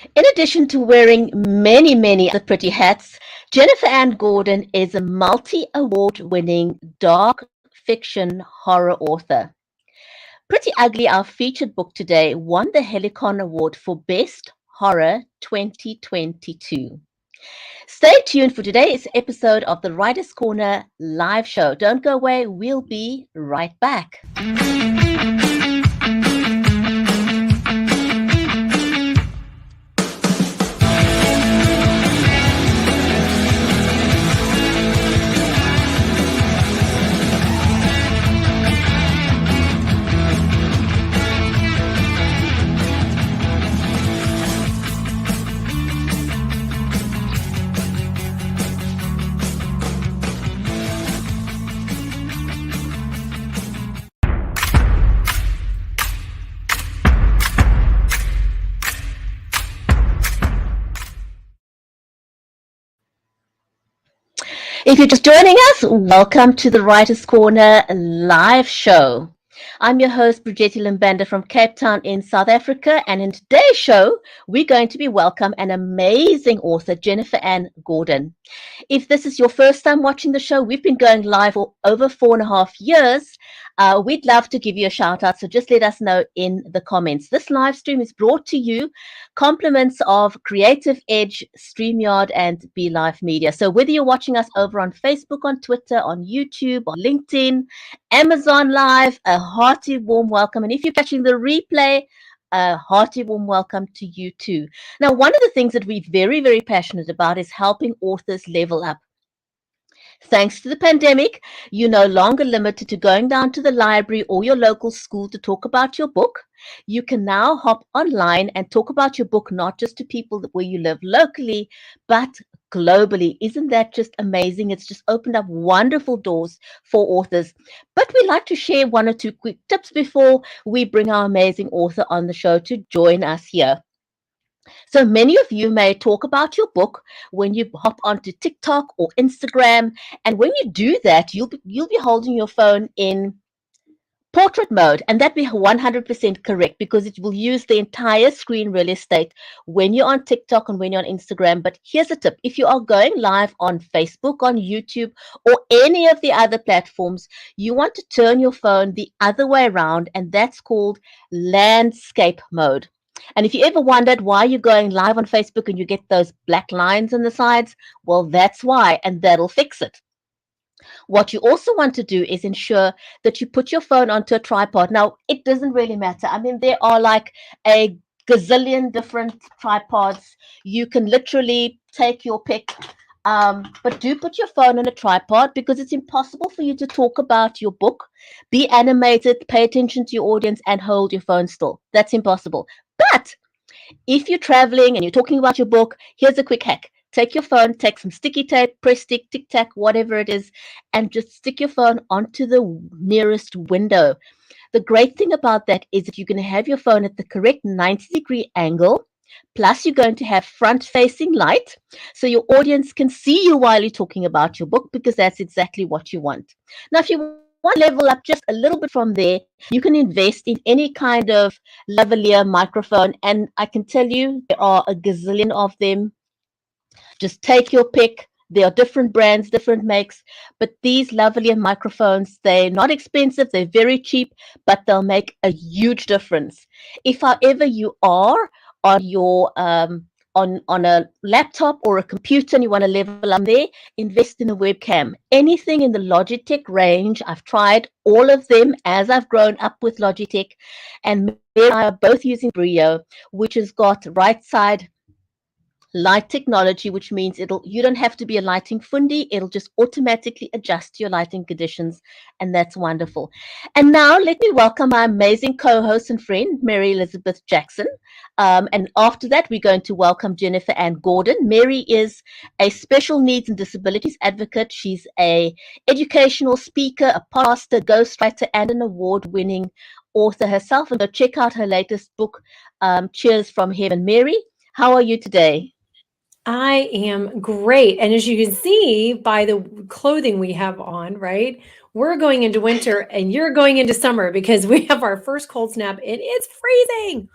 In addition to wearing many other pretty hats, Jennifer Ann Gordon is a multi-award winning dark fiction horror author. Pretty Ugly, our featured book today, won the Helicon Award for Best Horror 2022. Stay tuned for today's episode of the Writer's Corner live show. Don't go away, we'll be right back. If you're just joining us, welcome to the Writer's Corner live show. I'm your host, Bridgetti.Live from Cape Town in South Africa, and in today's show, we're going to be welcome an amazing author, Jennifer Ann Gordon. If this is your first time watching the show, we've been going live for over 4.5 years. We'd love to give you a shout out, so just let us know in the comments. This live stream is brought to you compliments of Creative Edge, StreamYard, and BeLive Media. So whether you're watching us over on Facebook, on Twitter, on YouTube, on LinkedIn, Amazon Live, a hearty warm welcome. And if you're catching the replay, a hearty warm welcome to you too. Now, one of the things that we're very passionate about is helping authors level up. Thanks to the pandemic, you're no longer limited to going down to the library or your local school to talk about your book. You can now hop online and talk about your book, not just to people where you live locally, but globally. Isn't that just amazing? It's just opened up wonderful doors for authors. But we like to share 1 or 2 quick tips before we bring our amazing author on the show to join us here. So many of you may talk about your book when you hop onto TikTok or Instagram. And when you do that, you'll be holding your phone in portrait mode, and that be 100% correct because it will use the entire screen real estate when you're on TikTok and when you're on Instagram. But here's a tip. If you are going live on Facebook, on YouTube, or any of the other platforms, you want to turn your phone the other way around, and that's called landscape mode. And if you ever wondered why you're going live on Facebook and you get those black lines on the sides, well, that's why, and that'll fix it. What you also want to do is ensure that you put your phone onto a tripod. Now, it doesn't really matter. I mean, there are like a gazillion different tripods. You can literally take your pick. But do put your phone on a tripod because it's impossible for you to talk about your book, be animated, pay attention to your audience, and hold your phone still. That's impossible. But if you're traveling and you're talking about your book, here's a quick hack. Take your phone, take some sticky tape, press stick, tic tac, whatever it is, and just stick your phone onto the nearest window. The great thing about that is that you're going to have your phone at the correct 90-degree angle. Plus, you're going to have front-facing light, so your audience can see you while you're talking about your book, because that's exactly what you want. Now, if you want to level up just a little bit from there, you can invest in any kind of lavalier microphone, and I can tell you there are a gazillion of them. Just take your pick. There are different brands, different makes, but these lavalier microphones, they're not expensive, they're very cheap, but they'll make a huge difference. If however you are on your on a laptop or a computer and you want to level up there, invest in a webcam. Anything in the Logitech range, I've tried all of them as I've grown up with Logitech, and Mary and I are both using Brio, which has got right side light technology, which means you don't have to be a lighting fundi. It'll just automatically adjust to your lighting conditions, and that's wonderful. And now let me welcome my amazing co-host and friend, Mary Elizabeth Jackson. And after that, we're going to welcome Jennifer Ann Gordon. Mary is a special needs and disabilities advocate. She's a educational speaker, a pastor, ghostwriter, and an award-winning author herself. And go check out her latest book, Cheers from Heaven. Mary, how are you today? I am great. And as you can see by the clothing we have on, right? We're going into winter and you're going into summer because we have our first cold snap. It is freezing.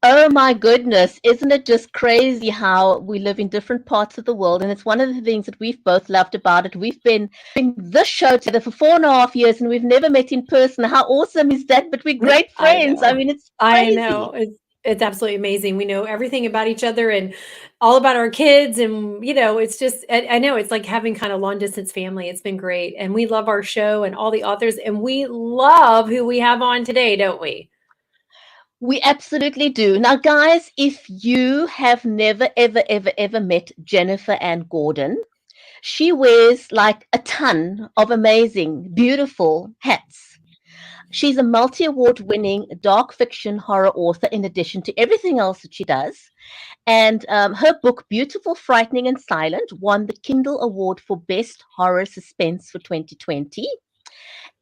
Oh my goodness, isn't it just crazy how we live in different parts of the world? And it's one of the things that we've both loved about it. We've been doing this show together for 4.5 years and we've never met in person. How awesome is that? But we're great I friends. I know. mean, it's I know. crazy. It's absolutely amazing. We know everything about each other and all about our kids. And, it's just, I know it's like having kind of long distance family. It's been great. And we love our show and all the authors. And we love who we have on today, don't we? We absolutely do. Now, guys, if you have never, ever, ever, ever met Jennifer Ann Gordon, she wears like a ton of amazing, beautiful hats. She's a multi-award winning dark fiction horror author in addition to everything else that she does. And her book, Beautiful, Frightening, and Silent, won the Kindle Award for Best Horror Suspense for 2020.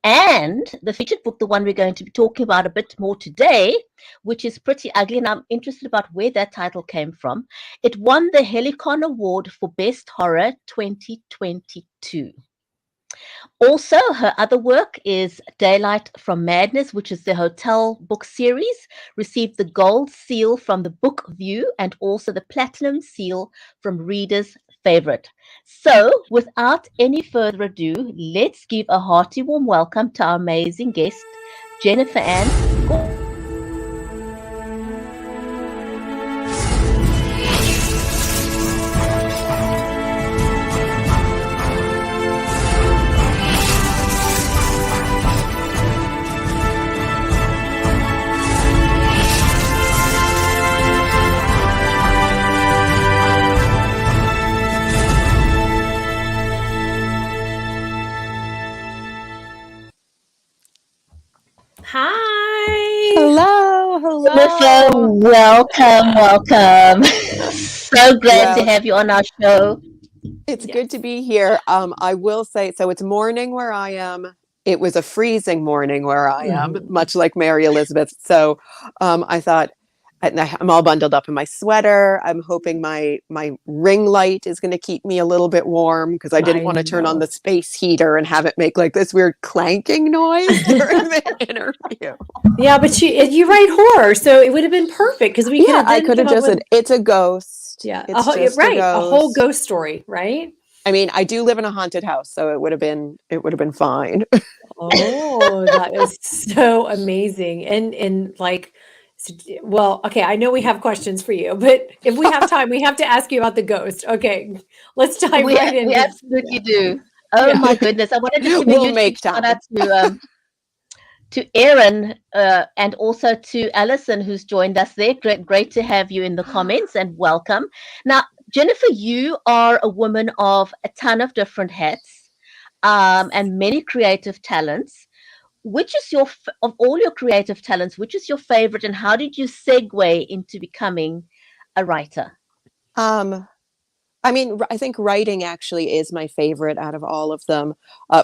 And the featured book, the one we're going to be talking about a bit more today, which is Pretty Ugly, and I'm interested about where that title came from. It won the Helicon Award for Best Horror 2022. Also, her other work is Daylight from Madness, which is the hotel book series, received the gold seal from the Book View and also the platinum seal from Reader's Favorite. So, without any further ado, let's give a hearty warm welcome to our amazing guest, Jennifer Ann. Hi. Hello. Jennifer, welcome, welcome. So glad to Well, have you on our show. it's good to be here. I will say, so it's morning where I am. It was a freezing morning where I am, Mhm. much like Mary Elizabeth. So I thought, I'm all bundled up in my sweater. I'm hoping my ring light is going to keep me a little bit warm because I didn't I want to turn on know. the space heater and have it make like this weird clanking noise during the interview. Yeah, but you write horror, so it would have been perfect because we could Yeah, have I then could have come up just with said, it's a ghost. yeah, It's just a right, a whole ghost. ghost story, right? I mean, I do live in a haunted house, so it would have been fine. Oh, that is so amazing. And like, well, okay, I know we have questions for you, but if we have time, we have to ask you about the ghost. Okay, let's dive We right in we because absolutely do. Oh yeah, my goodness! I want to just give a We'll huge make big shout time. out to Erin and also to Alison who's joined us there. Great to have you in the comments and welcome. Now, Jennifer, you are a woman of a ton of different hats and many creative talents. Which is of all your creative talents? Which is your favorite, and how did you segue into becoming a writer? Um, I mean, I think writing actually is my favorite out of all of them.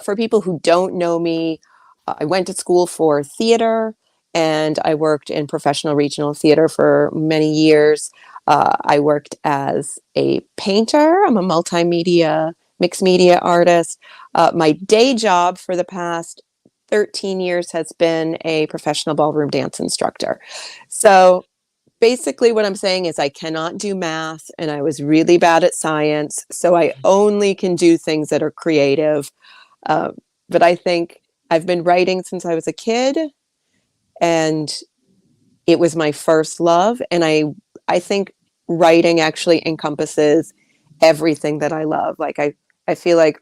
For people who don't know me, I went to school for theater and I worked in professional regional theater for many years. I worked as a painter. I'm a multimedia, mixed media artist. My day job for the past 13 years has been a professional ballroom dance instructor. So basically what I'm saying is I cannot do math and I was really bad at science. So I only can do things that are creative. Uh, but I think I've been writing since I was a kid and it was my first love. And I think writing actually encompasses everything that I love. Like I feel like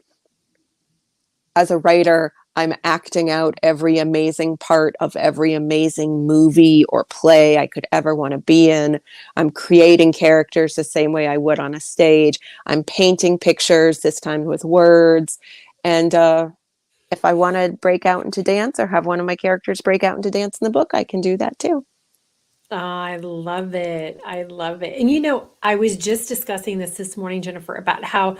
as a writer, I'm acting out every amazing part of every amazing movie or play I could ever want to be in. I'm creating characters the same way I would on a stage. I'm painting pictures, this time with words. And if I want to break out into dance or have one of my characters break out into dance in the book, I can do that too. I love it. I love it. And I was just discussing this morning, Jennifer, about how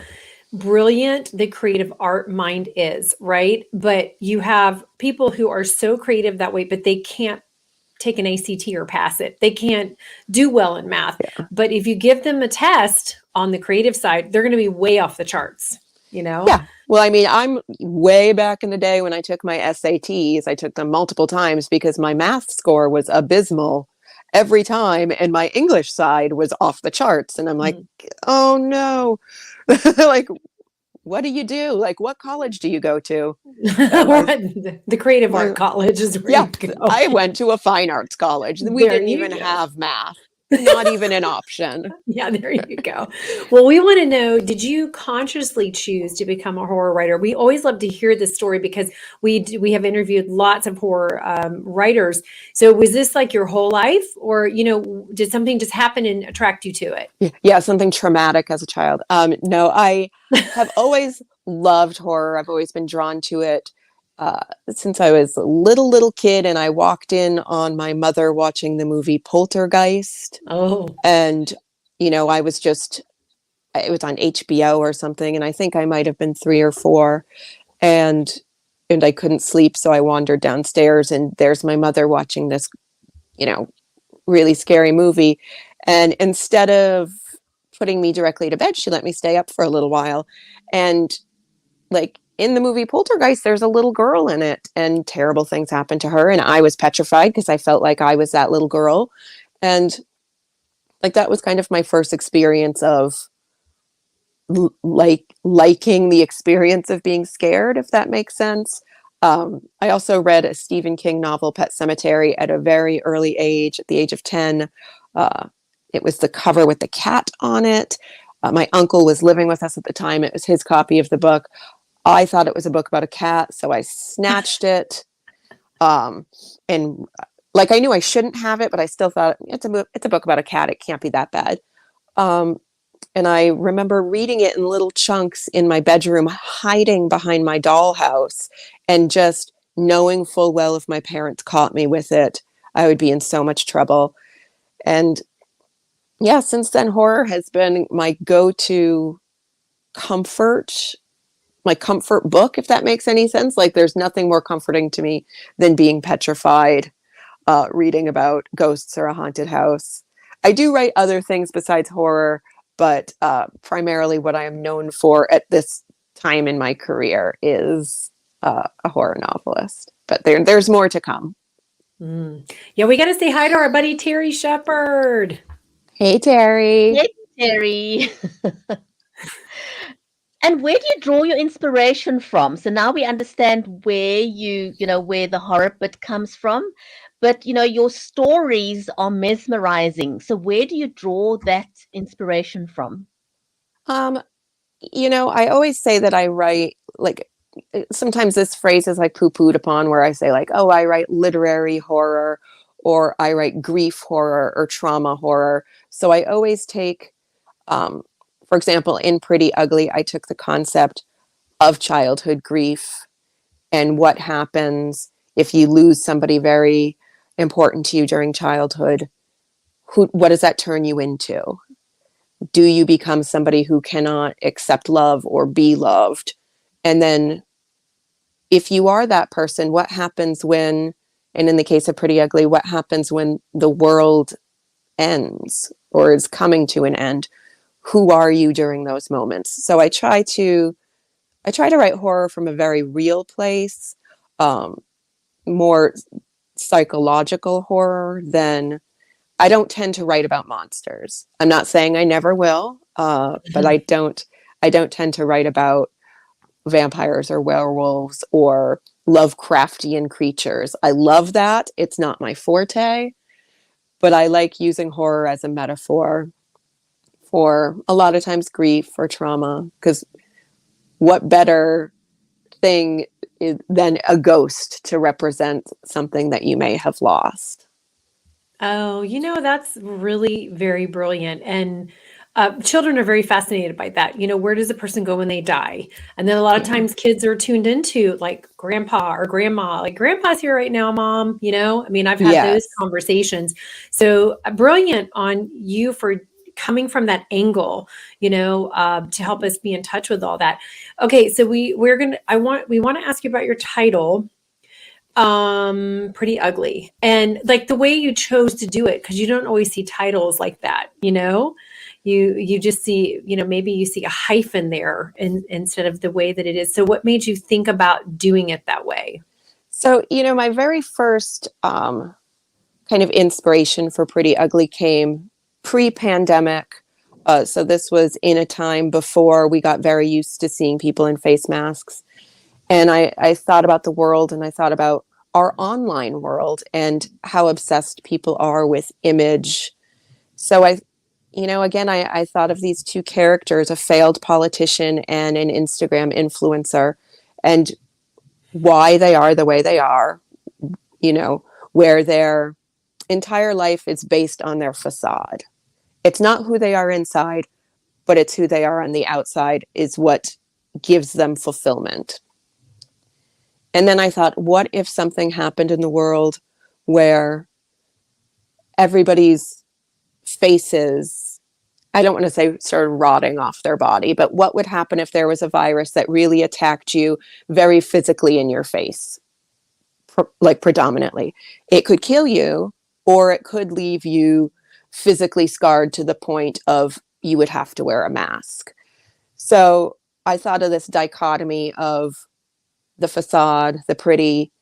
brilliant the creative art mind is, right? But you have people who are so creative that way, but they can't take an ACT or pass it. They can't do well in math. Yeah. But if you give them a test on the creative side, they're going to be way off the charts, you know? Yeah. Well, I mean, I'm way back in the day when I took my SATs. I took them multiple times because my math score was abysmal. every time, and my English side was off the charts. And I'm like, oh no. Like, what do you do? Like, what college do you go to? So The creative art my college is where yeah, you go. I went to a fine arts college. We There didn't you even go. have math, not even an option. Yeah, there you go. Well, we want to know, did you consciously choose to become a horror writer? We always love to hear this story because we have interviewed lots of horror writers. So was this like your whole life, or, did something just happen and attract you to it? Yeah, something traumatic as a child. No, I have always loved horror. I've always been drawn to it since I was a little kid, and I walked in on my mother watching the movie Poltergeist. Oh, And, I was it was on HBO or something, and I think I might have been 3 or 4, and I couldn't sleep, so I wandered downstairs, and there's my mother watching this, really scary movie. And instead of putting me directly to bed, she let me stay up for a little while. And like in the movie Poltergeist, there's a little girl in it, and terrible things happen to her. And I was petrified because I felt like I was that little girl. And like that was kind of my first experience of liking the experience of being scared, if that makes sense. I also read a Stephen King novel, Pet Sematary, at a very early age, at the age of 10. It was the cover with the cat on it. My uncle was living with us at the time. It was his copy of the book. I thought it was a book about a cat, so I snatched it. And like I knew I shouldn't have it, but I still thought it's a book about a cat. It can't be that bad. And I remember reading it in little chunks in my bedroom, hiding behind my dollhouse, and just knowing full well if my parents caught me with it, I would be in so much trouble. And yeah, since then, horror has been my go-to comfort, my comfort book, if that makes any sense. Like there's nothing more comforting to me than being petrified, reading about ghosts or a haunted house. I do write other things besides horror, but primarily what I am known for at this time in my career is a horror novelist. But there's more to come. Yeah, we got to say hi to our buddy Terry Shepard. Hey, Terry. Hey, Terry. And where do you draw your inspiration from? So now we understand where where the horror bit comes from, but your stories are mesmerizing. So where do you draw that inspiration from? I always say that I write, like, sometimes this phrase is like poo-pooed upon, where I say like, oh, I write literary horror, or I write grief horror or trauma horror. So I always take, for example, in Pretty Ugly, I took the concept of childhood grief and what happens if you lose somebody very important to you during childhood. What does that turn you into? Do you become somebody who cannot accept love or be loved? And then if you are that person, what happens when, and in the case of Pretty Ugly, what happens when the world ends or is coming to an end? Who are you during those moments? So I try to write horror from a very real place, more psychological horror than, I don't tend to write about monsters. I'm not saying I never will, but I don't tend to write about vampires or werewolves or Lovecraftian creatures. I love that. It's not my forte, but I like using horror as a metaphor for a lot of times grief or trauma, because what better thing than a ghost to represent something that you may have lost? Oh, that's really very brilliant. And children are very fascinated by that. Where does a person go when they die? And then a lot of times kids are tuned into like grandpa or grandma, like grandpa's here right now, mom. I've had those Yes. conversations. So brilliant on you for coming from that angle, to help us be in touch with all that. Okay, so we want to ask you about your title, Pretty Ugly, and like the way you chose to do it, because you don't always see titles like that. You just see, maybe you see a hyphen there instead of the way that it is. So what made you think about doing it that way? So, my very first kind kind of inspiration for Pretty Ugly came pre-pandemic. So this was in a time before we got very used to seeing people in face masks. And I thought about the world, and I thought about our online world and how obsessed people are with image. So I thought of these two characters, a failed politician and an Instagram influencer, and why they are the way they are, where their entire life is based on their facade. It's not who they are inside, but it's who they are on the outside is what gives them fulfillment. And then I thought, what if something happened in the world where everybody's faces, I don't want to say started rotting off their body, but what would happen if there was a virus that really attacked you very physically in your face, like predominantly? It could kill you, or it could leave you physically scarred to the point of you would have to wear a mask. So I thought of this dichotomy of the facade, the pretty,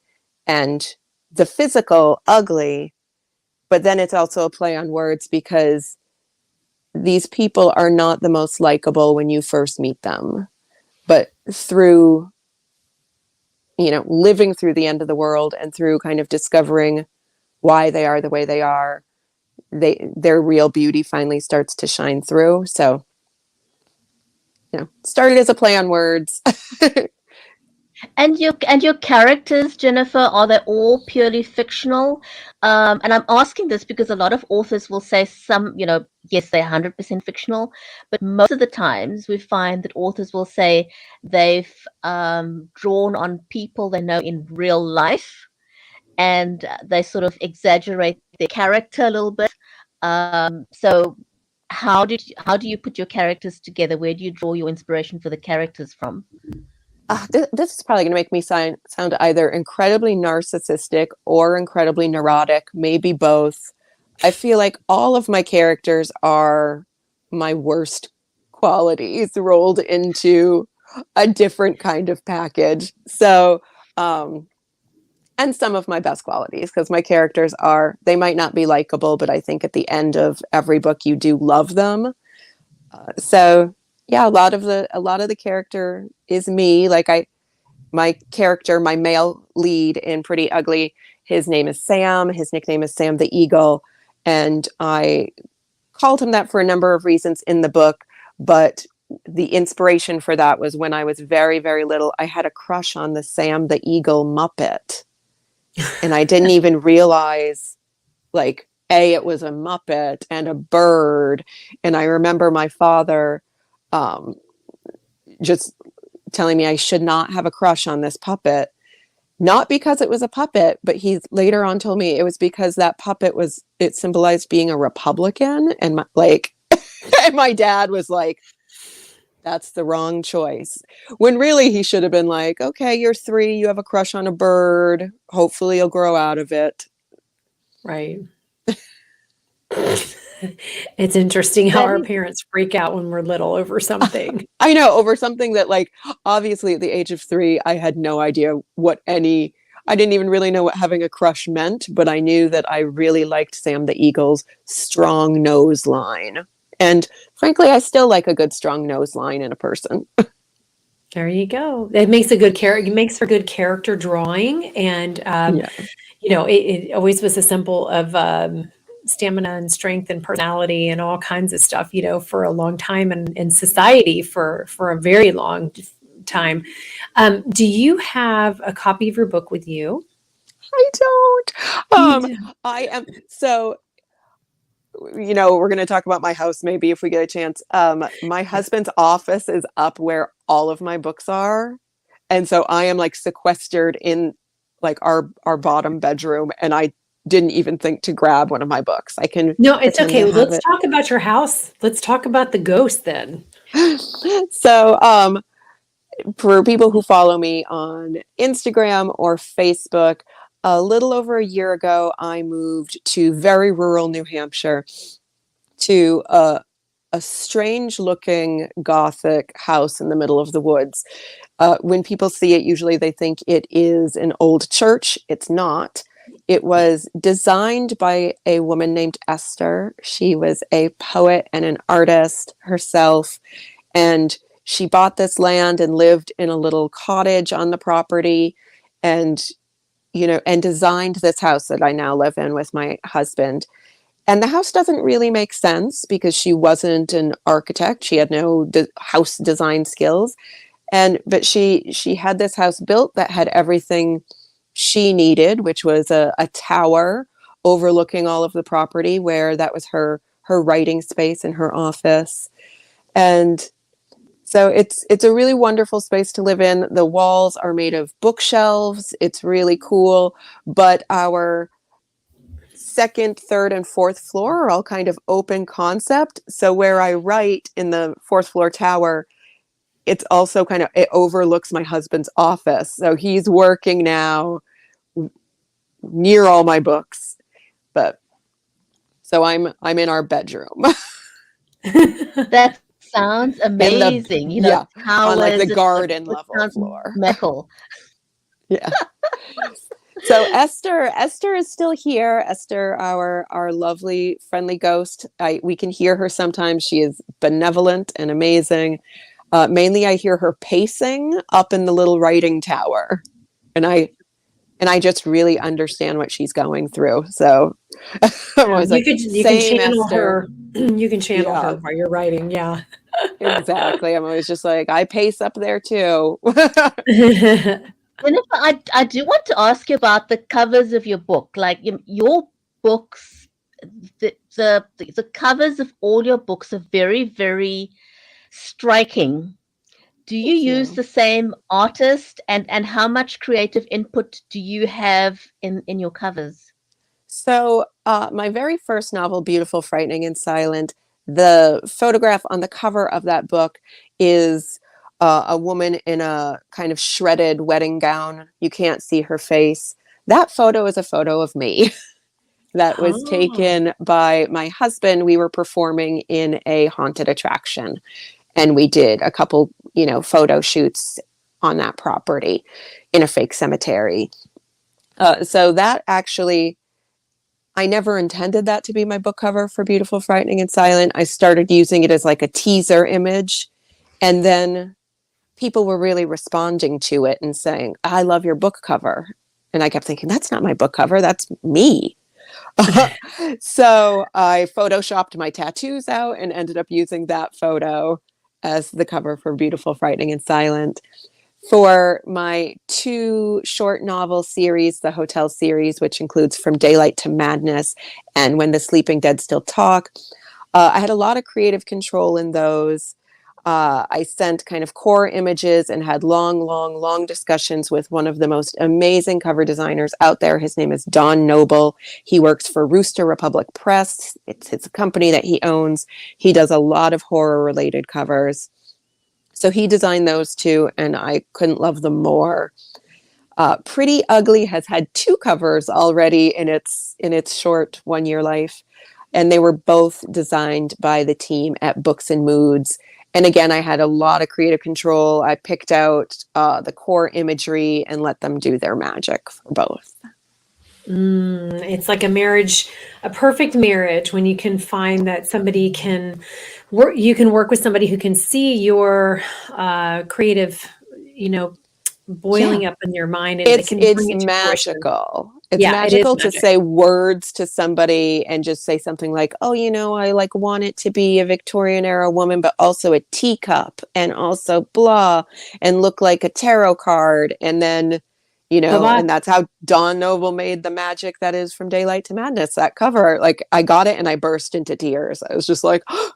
and the physical ugly. But then it's also a play on words, because these people are not the most likable when you first meet them. But through, living through the end of the world and through kind of discovering why they are the way they are, their real beauty finally starts to shine through. So, started as a play on words. And your characters, Jennifer, are they all purely fictional? And I'm asking this because a lot of authors will say some, yes, they're 100% fictional, but most of the times we find that authors will say they've drawn on people they know in real life, and they sort of exaggerate their character a little bit. So how do you put your characters together? Where do you draw your inspiration for the characters from? This is probably going to make me sound either incredibly narcissistic or incredibly neurotic, maybe both. I feel like all of my characters are my worst qualities rolled into a different kind of package. So, and some of my best qualities, because my characters they might not be likable, but I think at the end of every book you do love them. So yeah, a lot of the character is me. Like my male lead in Pretty Ugly, his name is Sam. His nickname is Sam the Eagle. And I called him that for a number of reasons in the book. But the inspiration for that was when I was very, very little, I had a crush on the Sam the Eagle Muppet. And I didn't even realize, like, it was a Muppet and a bird. And I remember my father just telling me I should not have a crush on this puppet, not because it was a puppet, but he later on told me it was because that puppet it symbolized being a Republican. And and my dad was like, that's the wrong choice. When really he should have been like, okay, you're 3, you have a crush on a bird. Hopefully you'll grow out of it. Right. It's interesting how our parents freak out when we're little over something. I know, over something that, like, obviously at the age of 3, I had no idea I didn't even really know what having a crush meant, but I knew that I really liked Sam the Eagle's strong nose line. And frankly, I still like a good strong nose line in a person. There you go. It makes it makes for good character drawing. And, it always was a symbol of stamina and strength and personality and all kinds of stuff, for a long time, and in society for a very long time. Do you have a copy of your book with you? I don't. I am. So, we're going to talk about my house maybe if we get a chance. My husband's office is up where all of my books are. And so I am like sequestered in like our bottom bedroom, and I didn't even think to grab one of my books. No, it's okay. Let's talk about your house. Let's talk about the ghost then. So, for people who follow me on Instagram or Facebook, a little over a year ago, I moved to very rural New Hampshire to a strange looking Gothic house in the middle of the woods. When people see it, usually they think it is an old church. It's not. it was designed by a woman named Esther. She was a poet and an artist herself. And she bought this land and lived in a little cottage on the property, and, and designed this house that I now live in with my husband. And the house doesn't really make sense because she wasn't an architect. She had no house design skills. But she had this house built that had everything she needed, which was a tower overlooking all of the property, where that was her writing space and her office. And so it's a really wonderful space to live in. The walls are made of bookshelves. It's really cool. But our second, third, and fourth floor are all kind of open concept. So where I write in the fourth floor tower, it's also it overlooks my husband's office. So he's working now near all my books. But so I'm in our bedroom. That sounds amazing. On like the garden level floor. Metal. Yeah. So Esther is still here. Esther, our lovely, friendly ghost. We can hear her sometimes. She is benevolent and amazing. Mainly, I hear her pacing up in the little writing tower, and I just really understand what she's going through. So I'm always you can channel her. You can channel Yeah. her while you're writing. Yeah. Exactly. I'm always just like, I pace up there too. Jennifer, I do want to ask you about the covers of your book. Like your books, the covers of all your books are very, very striking. Do you use the same artist, and how much creative input do you have in your covers? So my very first novel, Beautiful, Frightening, and Silent, the photograph on the cover of that book is a woman in a kind of shredded wedding gown. You can't see her face. That photo is a photo of me. That was taken by my husband. We were performing in a haunted attraction, and we did a couple, photo shoots on that property in a fake cemetery. So that actually, I never intended that to be my book cover for Beautiful, Frightening, and Silent. I started using it as like a teaser image, and then people were really responding to it and saying, I love your book cover. And I kept thinking, that's not my book cover, that's me. So I photoshopped my tattoos out and ended up using that photo as the cover for Beautiful, Frightening, and Silent. For my 2 short novel series, the Hotel series, which includes From Daylight to Madness and When the Sleeping Dead Still Talk, I had a lot of creative control in those. I sent kind of core images and had long discussions with one of the most amazing cover designers out there. His name is Don Noble. He works for Rooster Republic Press. It's a company that he owns. He does a lot of horror-related covers. So he designed those 2, and I couldn't love them more. Pretty Ugly has had 2 covers already in its short 1-year life, and they were both designed by the team at Books and Moods. And again, I had a lot of creative control. I picked out the core imagery and let them do their magic for both. It's like a marriage, a perfect marriage, when you can find that somebody can work. You can work with somebody who can see your creative, boiling up in your mind, and it's bring it to magical. It's Yeah, it is magical to magic. say words to somebody and just say something like, oh, I like want it to be a Victorian era woman, but also a teacup, and also blah, and look like a tarot card. And then, and that's how Don Noble made the magic that is From Daylight to Madness. That cover, like, I got it and I burst into tears. I was just like, oh,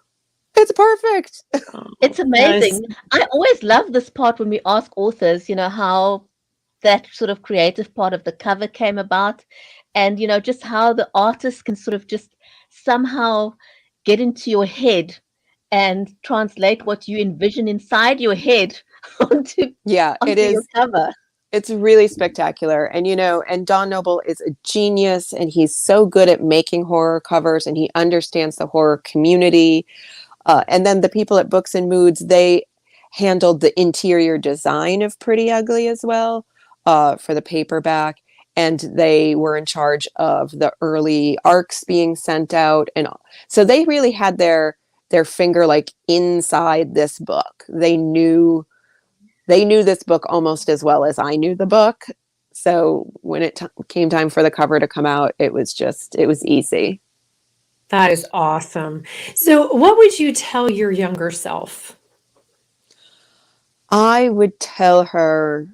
it's perfect. It's amazing. I always love this part when we ask authors, how that sort of creative part of the cover came about, and just how the artist can sort of just somehow get into your head and translate what you envision inside your head onto it is your cover. It's really spectacular. And and Don Noble is a genius, and he's so good at making horror covers, and he understands the horror community. And then the people at Books and Moods, they handled the interior design of Pretty Ugly as well, for the paperback. and they were in charge of the early arcs being sent out. And so they really had their finger like inside this book. They knew this book almost as well as I knew the book. So when it came time for the cover to come out, it was easy. That is awesome. So what would you tell your younger self? I would tell her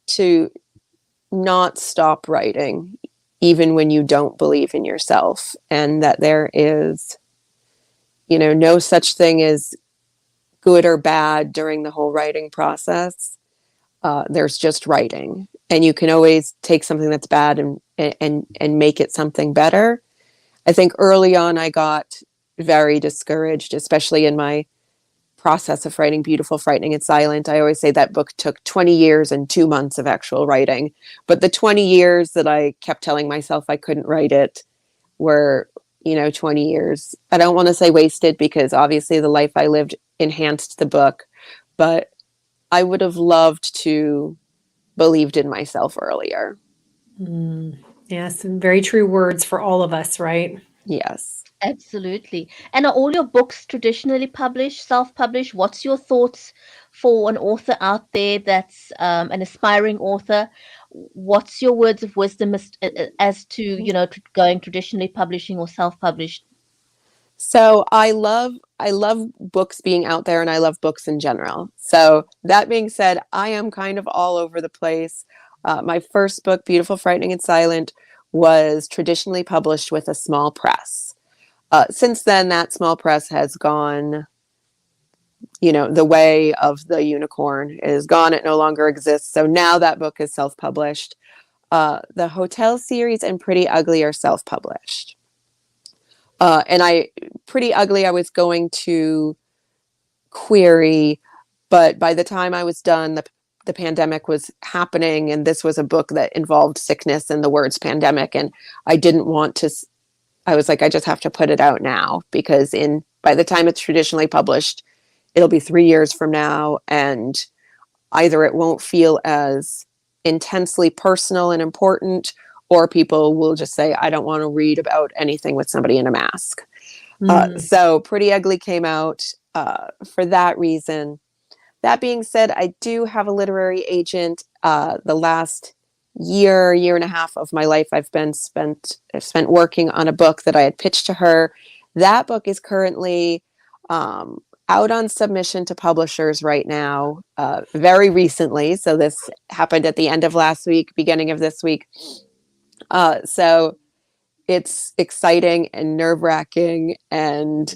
to not stop writing, even when you don't believe in yourself, and that there is, no such thing as good or bad during the whole writing process. There's just writing, and you can always take something that's bad and make it something better. I think early on I got very discouraged, especially in my process of writing Beautiful, Frightening, and Silent. I always say that book took 20 years and 2 months of actual writing. But the 20 years that I kept telling myself I couldn't write it were, 20 years. I don't want to say wasted, because obviously the life I lived enhanced the book. But I would have loved to believed in myself earlier. Yes, some very true words for all of us, right? Yes. Absolutely. And are all your books traditionally published, self-published? What's your thoughts for an author out there that's an aspiring author? What's your words of wisdom as to, going traditionally publishing or self-published? So I love books being out there, and I love books in general. So that being said, I am kind of all over the place. My first book, Beautiful, Frightening, and Silent, was traditionally published with a small press. Since then, that small press has gone, the way of the unicorn is gone. It no longer exists. So now that book is self-published. The Hotel series and Pretty Ugly are self-published. And Pretty Ugly, I was going to query, but by the time I was done, the pandemic was happening, and this was a book that involved sickness and the words pandemic, and I didn't want to. I was like, I just have to put it out now, because by the time it's traditionally published, it'll be 3 years from now, and either it won't feel as intensely personal and important, or people will just say, I don't want to read about anything with somebody in a mask. So Pretty Ugly came out for that reason. That being said, I do have a literary agent. The last year and a half of my life, I've spent working on a book that I had pitched to her. That book is currently out on submission to publishers right now, very recently. So this happened at the end of last week, beginning of this week. So it's exciting and nerve-wracking, and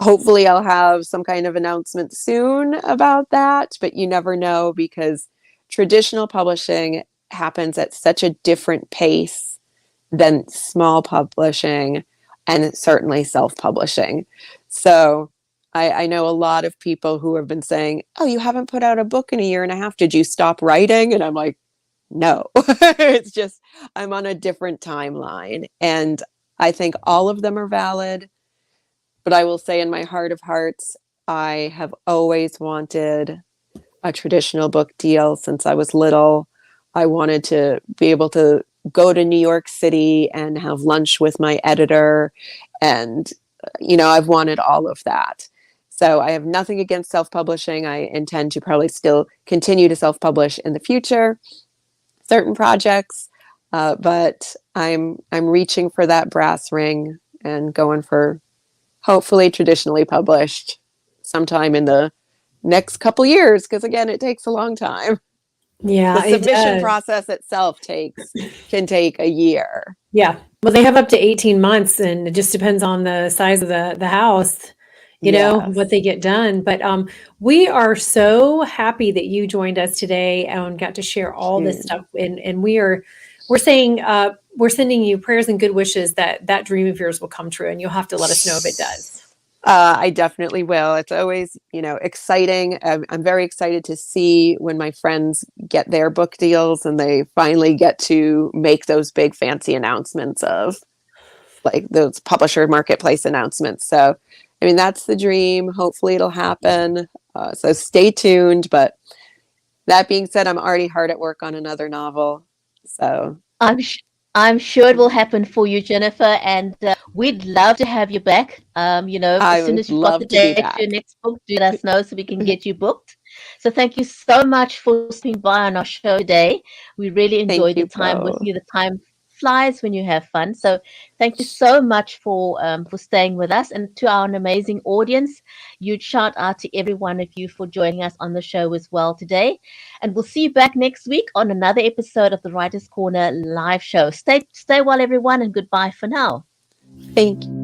hopefully I'll have some kind of announcement soon about that, but you never know, because traditional publishing happens at such a different pace than small publishing, and certainly self-publishing. So I know a lot of people who have been saying, oh, you haven't put out a book in a year and a half. Did you stop writing? And I'm like, no, it's just, I'm on a different timeline, and I think all of them are valid. But I will say, in my heart of hearts, I have always wanted a traditional book deal since I was little. I wanted to be able to go to New York City and have lunch with my editor. And, I've wanted all of that. So I have nothing against self-publishing. I intend to probably still continue to self-publish in the future, certain projects. But I'm reaching for that brass ring and going for hopefully traditionally published sometime in the next couple years, because again, it takes a long time. Yeah, The it submission does. process itself can take a year. Yeah. Well, they have up to 18 months, and it just depends on the size of the house, Yes. what they get done. But we are so happy that you joined us today and got to share all this stuff. And we're saying we're sending you prayers and good wishes that dream of yours will come true, and you'll have to let us know if it does. I definitely will. It's always, exciting. I'm very excited to see when my friends get their book deals and they finally get to make those big fancy announcements of like those publisher marketplace announcements. So, that's the dream. Hopefully it'll happen. So stay tuned. But That being said, I'm already hard at work on another novel. So I'm sh- I'm sure it will happen for you, Jennifer, and we'd love to have you back. As I soon would as you've got the love to be date for your back. next book, do let us know so we can get you booked. So thank you so much for stopping by on our show today. We really Thank enjoyed the you time with both. you. The time flies when you have fun. So thank you so much for staying with us, and to our amazing audience. Huge shout out to every one of you for joining us on the show as well today. And we'll see you back next week on another episode of the Writers Corner live show. Stay well, everyone, and goodbye for now. Thank you.